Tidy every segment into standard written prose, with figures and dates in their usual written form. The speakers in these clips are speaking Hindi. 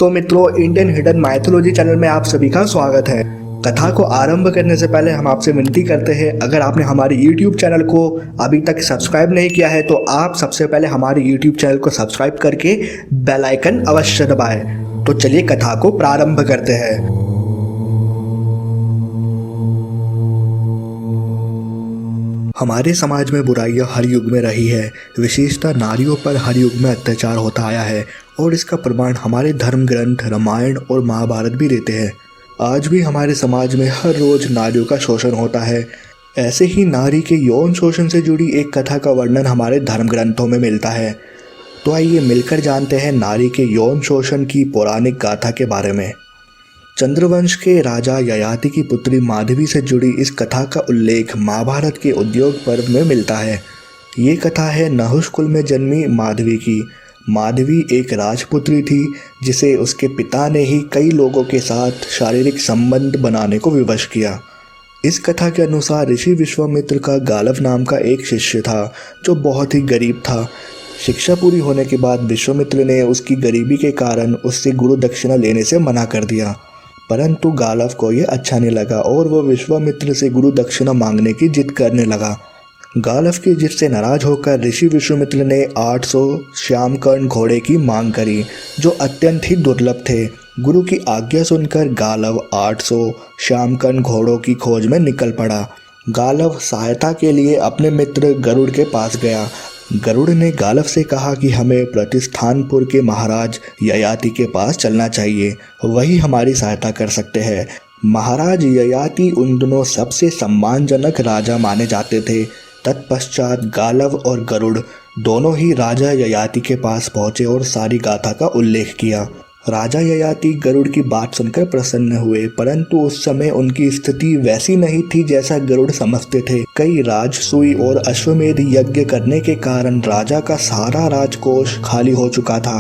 तो मित्रों, इंडियन हिडन माइथोलॉजी चैनल में आप सभी का स्वागत है। कथा को आरंभ करने से पहले हम आपसे विनती करते हैं, अगर आपने हमारे YouTube चैनल को अभी तक सब्सक्राइब नहीं किया है तो आप सबसे पहले हमारे YouTube चैनल को सब्सक्राइब करके बेल आइकन अवश्य दबाएं। तो चलिए कथा को प्रारंभ करते हैं। हमारे समाज में बुराइयां हर युग में रही है। विशेषतः नारियों पर हर युग में अत्याचार होता आया है और इसका प्रमाण हमारे धर्म ग्रंथ रामायण और महाभारत भी देते हैं। आज भी हमारे समाज में हर रोज नारियों का शोषण होता है। ऐसे ही नारी के यौन शोषण से जुड़ी एक कथा का वर्णन हमारे धर्म ग्रंथों में मिलता है। तो आइए मिलकर जानते हैं नारी के यौन शोषण की पौराणिक गाथा के बारे में। चंद्रवंश के राजा ययाति की पुत्री माधवी से जुड़ी इस कथा का उल्लेख महाभारत के उद्योग पर्व में मिलता है। ये कथा है नहुष कुल में जन्मी माधवी की। माधवी एक राजपुत्री थी जिसे उसके पिता ने ही कई लोगों के साथ शारीरिक संबंध बनाने को विवश किया। इस कथा के अनुसार ऋषि विश्वामित्र का गालव नाम का एक शिष्य था जो बहुत ही गरीब था। शिक्षा पूरी होने के बाद विश्वामित्र ने उसकी गरीबी के कारण उससे गुरु दक्षिणा लेने से मना कर दिया, परंतु गालव को यह अच्छा नहीं लगा और वह विश्वामित्र से गुरु दक्षिणा मांगने की जिद करने लगा। गालव की जिद से नाराज होकर ऋषि विश्वामित्र ने 800 श्यामकर्ण घोड़े की मांग करी जो अत्यंत ही दुर्लभ थे। गुरु की आज्ञा सुनकर गालव 800 श्यामकर्ण घोड़ों की खोज में निकल पड़ा। गालव सहायता के लिए अपने मित्र गरुड़ के पास गया। गरुड़ ने गालव से कहा कि हमें प्रतिस्थानपुर के महाराज ययाति के पास चलना चाहिए, वही हमारी सहायता कर सकते हैं। महाराज ययाति उन दिनों सबसे सम्मानजनक राजा माने जाते थे। तत्पश्चात गालव और गरुड़ दोनों ही राजा ययाति के पास पहुंचे और सारी गाथा का उल्लेख किया। राजा ययाति गरुड़ की बात सुनकर प्रसन्न हुए, परंतु उस समय उनकी स्थिति वैसी नहीं थी जैसा गरुड़ समझते थे। कई राजसूय और अश्वमेध यज्ञ करने के कारण राजा का सारा राजकोष खाली हो चुका था।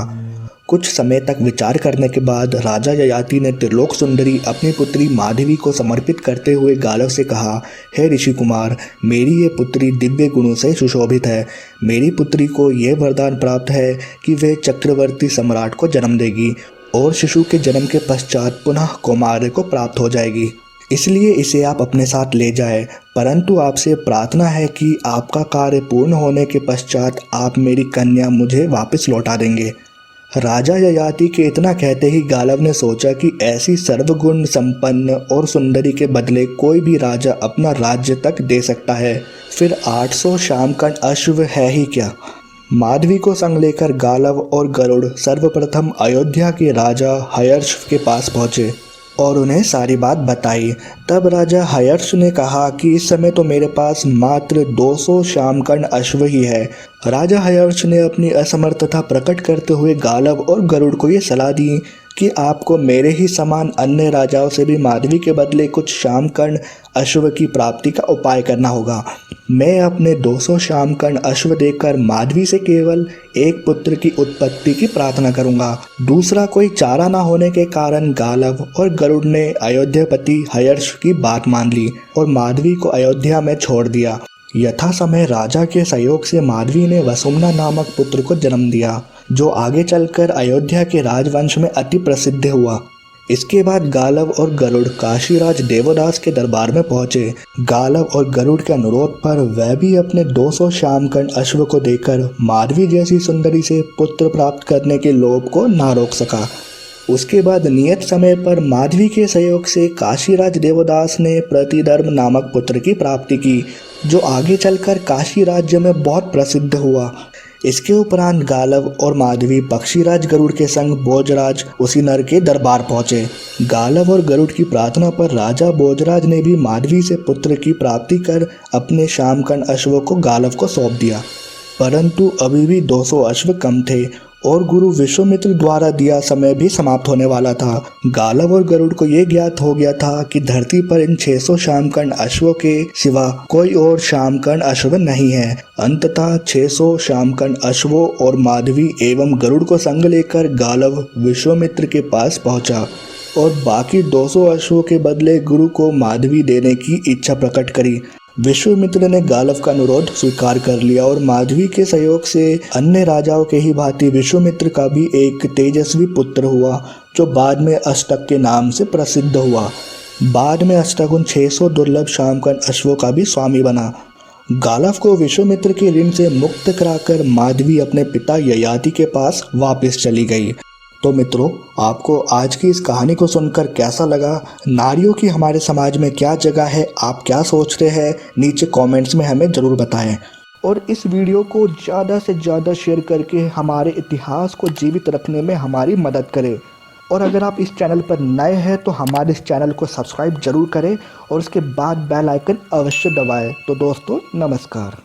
कुछ समय तक विचार करने के बाद राजा ययाति ने त्रिलोक सुंदरी अपनी पुत्री माधवी को समर्पित करते हुए गालव से कहा, हे ऋषि कुमार, मेरी ये पुत्री दिव्य गुणों से सुशोभित है। मेरी पुत्री को यह वरदान प्राप्त है कि वह चक्रवर्ती सम्राट को जन्म देगी और शिशु के जन्म के पश्चात पुनः कौमार्य को प्राप्त हो जाएगी। इसलिए इसे आप अपने साथ ले जाएं, परंतु आपसे प्रार्थना है कि आपका कार्य पूर्ण होने के पश्चात आप मेरी कन्या मुझे वापस लौटा देंगे। राजा ययाति के इतना कहते ही गालव ने सोचा कि ऐसी सर्वगुण संपन्न और सुंदरी के बदले कोई भी राजा अपना राज्य तक दे सकता है, फिर 800 श्यामकर्ण अश्व है ही क्या। माधवी को संग लेकर गालव और गरुड़ सर्वप्रथम अयोध्या के राजा हयर्ष के पास पहुंचे और उन्हें सारी बात बताई। तब राजा हयर्ष ने कहा कि इस समय तो मेरे पास मात्र 200 श्यामकर्ण अश्व ही है। राजा हयर्ष ने अपनी असमर्थता प्रकट करते हुए गालव और गरुड़ को ये सलाह दी कि आपको मेरे ही समान अन्य राजाओं से भी माधवी के बदले कुछ श्यामकर्ण अश्व की प्राप्ति का उपाय करना होगा। मैं अपने 200 श्यामकर्ण अश्व देकर माधवी से केवल एक पुत्र की उत्पत्ति की प्रार्थना करूंगा। दूसरा कोई चारा न होने के कारण गालव और गरुड़ ने अयोध्यापति हयर्ष की बात मान ली और माधवी को अयोध्या में छोड़ दिया। यथा समय राजा के सहयोग से माधवी ने वसुमना नामक पुत्र को जन्म दिया जो आगे चलकर अयोध्या के राजवंश में अति प्रसिद्ध हुआ। इसके बाद गालव और गरुड़ काशीराज देवदास के दरबार में पहुंचे। गालव और गरुड़ के अनुरोध पर वह भी अपने 200 श्यामकर्ण अश्व को देकर माधवी जैसी सुंदरी से पुत्र प्राप्त करने के लोभ को ना रोक सका। उसके बाद नियत समय पर माधवी के सहयोग से काशीराज देवदास ने प्रतिधर्म नामक पुत्र की प्राप्ति की जो आगे चलकर काशी राज्य में बहुत प्रसिद्ध हुआ। इसके उपरांत गालव और माधवी पक्षीराज गरुड़ के संग भोजराज उसी नर के दरबार पहुंचे। गालव और गरुड़ की प्रार्थना पर राजा भोजराज ने भी माधवी से पुत्र की प्राप्ति कर अपने श्यामकर्ण अश्व को गालव को सौंप दिया, परंतु अभी भी 200 अश्व कम थे और गुरु विश्वामित्र द्वारा दिया समय भी समाप्त होने वाला था। गालव और गरुड़ को यह ज्ञात हो गया था कि धरती पर इन 600 श्यामकर्ण अश्वों के सिवा कोई और श्यामकर्ण अश्व नहीं है। अंततः 600 श्यामकर्ण अश्वों और माधवी एवं गरुड़ को संग लेकर गालव विश्वामित्र के पास पहुंचा और बाकी 200 अश्वों के बदले गुरु को माधवी देने की इच्छा प्रकट करी। विश्वामित्र ने गालव का अनुरोध स्वीकार कर लिया और माधवी के सहयोग से अन्य राजाओं के ही भांति विश्वामित्र का भी एक तेजस्वी पुत्र हुआ जो बाद में अष्टक के नाम से प्रसिद्ध हुआ। बाद में अष्टक उन 600 दुर्लभ शामकन अश्वों का भी स्वामी बना। गालव को विश्वामित्र के ऋण से मुक्त कराकर माधवी अपने पिता ययाति के पास वापस चली गई। तो मित्रों, आपको आज की इस कहानी को सुनकर कैसा लगा? नारियों की हमारे समाज में क्या जगह है? आप क्या सोचते हैं? नीचे कमेंट्स में हमें ज़रूर बताएं। और इस वीडियो को ज़्यादा से ज़्यादा शेयर करके हमारे इतिहास को जीवित रखने में हमारी मदद करें। और अगर आप इस चैनल पर नए हैं तो हमारे इस चैनल को सब्सक्राइब जरूर करें और उसके बाद बेल आइकन अवश्य दबाएं। तो दोस्तों, नमस्कार।